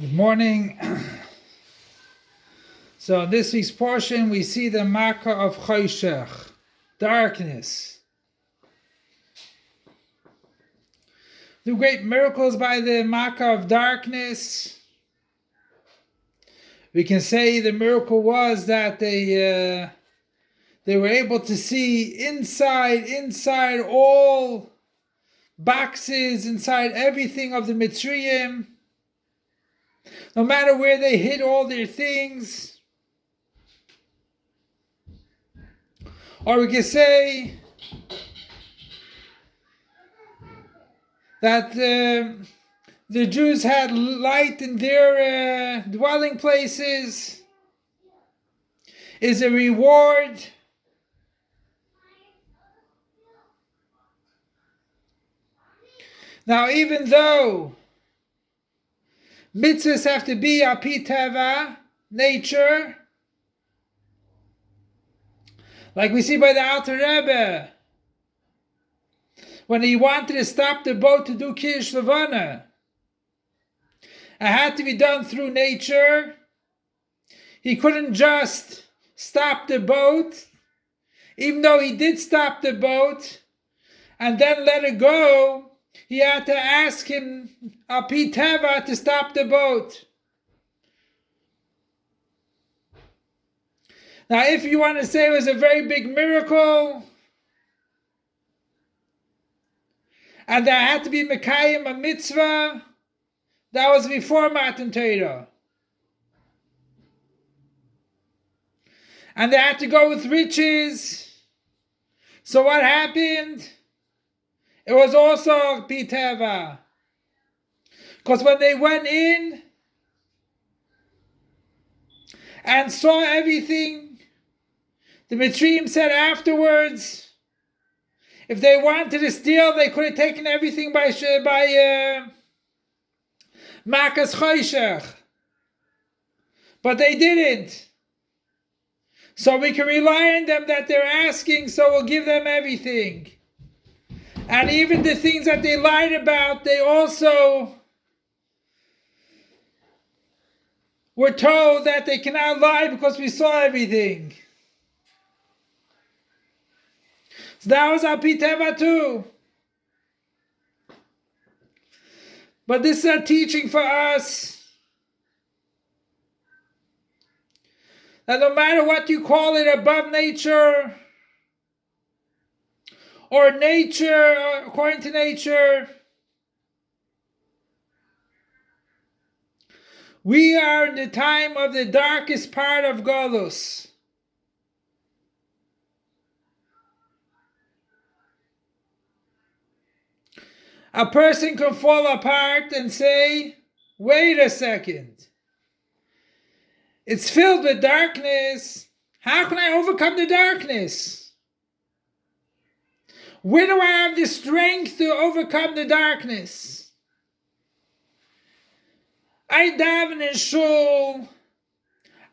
Good morning. So in this week's portion we see the Makkah of Choshech, darkness. The great miracles by the Makkah of darkness. We can say the miracle was that they were able to see inside all boxes, inside everything of the Mitzrayim. No matter where they hid all their things. Or we can say that the Jews had light in their dwelling places is a reward. Now, even though mitzvahs have to be api teva, nature, like we see by the Alter Rebbe, when he wanted to stop the boat to do Kiddush Levana, it had to be done through nature. He couldn't just stop the boat, even though he did stop the boat, and then let it go. He had to ask him, api teva, to stop the boat. Now, if you want to say it was a very big miracle, and there had to be Mekayim, a mitzvah, that was before Matan Torah. And they had to go with riches. So what happened? It was also Piteva. Because when they went in and saw everything, the Mitzrayim said afterwards, if they wanted to steal, they could have taken everything by Makas Choshech. But they didn't. So we can rely on them that they're asking, so we'll give them everything. And even the things that they lied about, they also were told that they cannot lie because we saw everything. So that was api teva too. But this is a teaching for us that no matter what you call it, above nature, or nature, according to nature, we are in the time of the darkest part of Golus. A person can fall apart and say, wait a second. It's filled with darkness. How can I overcome the darkness? Where do I have the strength to overcome the darkness? I daven in shul.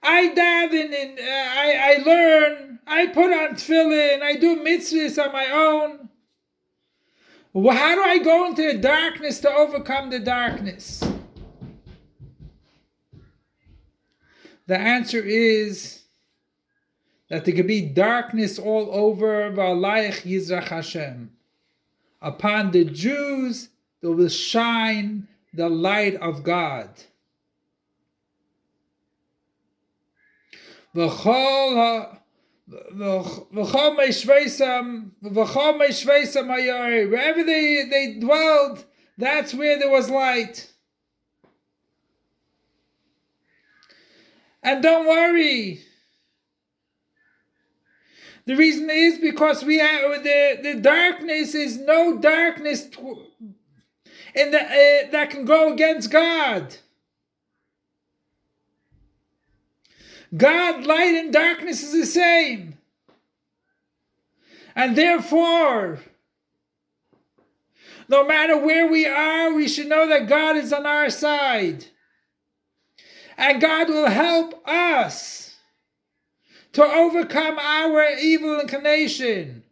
I daven in, I learn. I put on tefillin. I do mitzvahs on my own. Well, how do I go into the darkness to overcome the darkness? The answer is that there could be darkness all over. V'alayich yizrach Hashem. Upon the Jews, there will shine the light of God. Wherever they dwelled, that's where there was light. And don't worry. The reason is because we have the darkness is no darkness in the that can go against God. God, light and darkness is the same. And therefore, no matter where we are, we should know that God is on our side. And God will help us to overcome our evil inclination.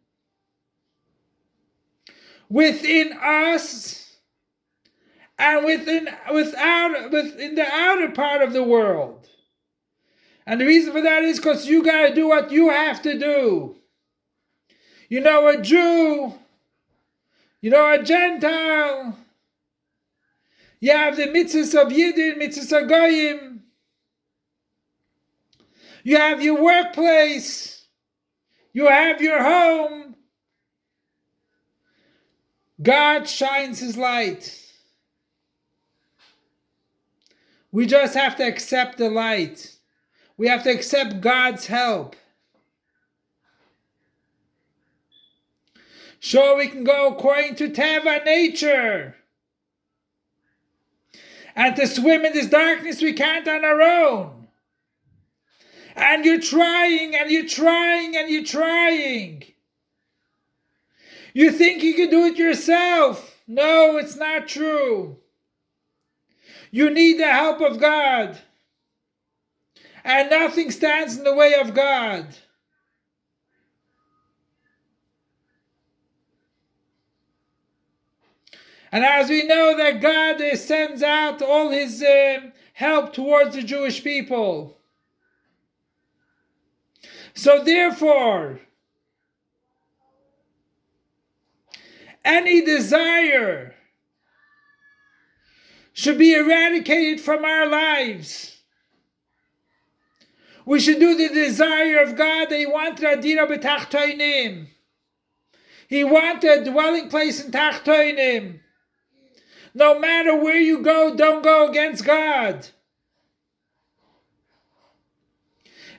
Within us and within the outer part of the world. And the reason for that is because you got to do what you have to do. You know, a Jew, you know, a Gentile. You have the mitzvahs of Yidden, mitzvahs of Goyim. You have your workplace. You have your home. God shines His light. We just have to accept the light. We have to accept God's help. Sure, we can go according to Teva, nature. And to swim in this darkness we can't on our own. And you're trying, and you're trying, and you're trying. You think you can do it yourself. No, it's not true. You need the help of God. And nothing stands in the way of God. And as we know that God sends out all His help towards the Jewish people. So therefore, any desire should be eradicated from our lives. We should do the desire of God that He wanted Adira b'tachtoinim. He wanted a dwelling place in Tachtoinim. No matter where you go, don't go against God.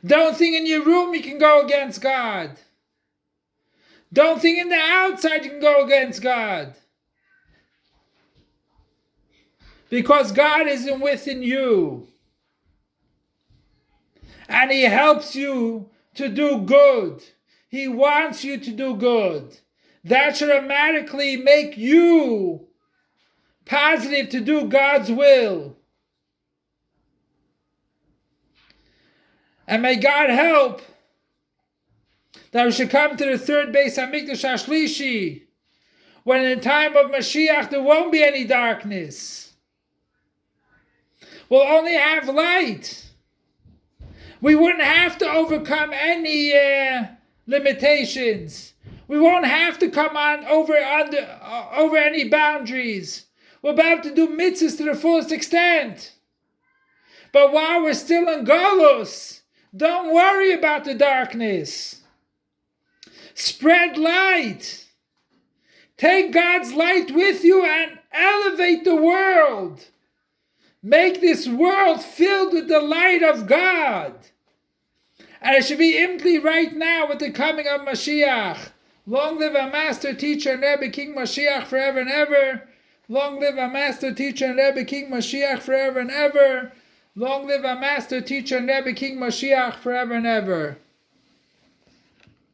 Don't think in your room you can go against God. Don't think in the outside you can go against God. Because God isn't within you. And He helps you to do good. He wants you to do good. That should automatically make you positive to do God's will. And may God help that we should come to the third Beis Hamikdash Hashlishi, when in the time of Mashiach there won't be any darkness. We'll only have light. We wouldn't have to overcome any limitations. We won't have to come on over any boundaries. We'll be able to do mitzvahs to the fullest extent. But while we're still in Golus, don't worry about the darkness. Spread light. Take God's light with you and elevate the world. Make this world filled with the light of God. And it should be imminently right now with the coming of Mashiach. Long live our Master, Teacher, and Rebbe, King Mashiach forever and ever. Long live our Master, Teacher, and Rebbe, King Mashiach forever and ever. Long live our Master, Teacher, and Rebbe, King Mashiach forever and ever.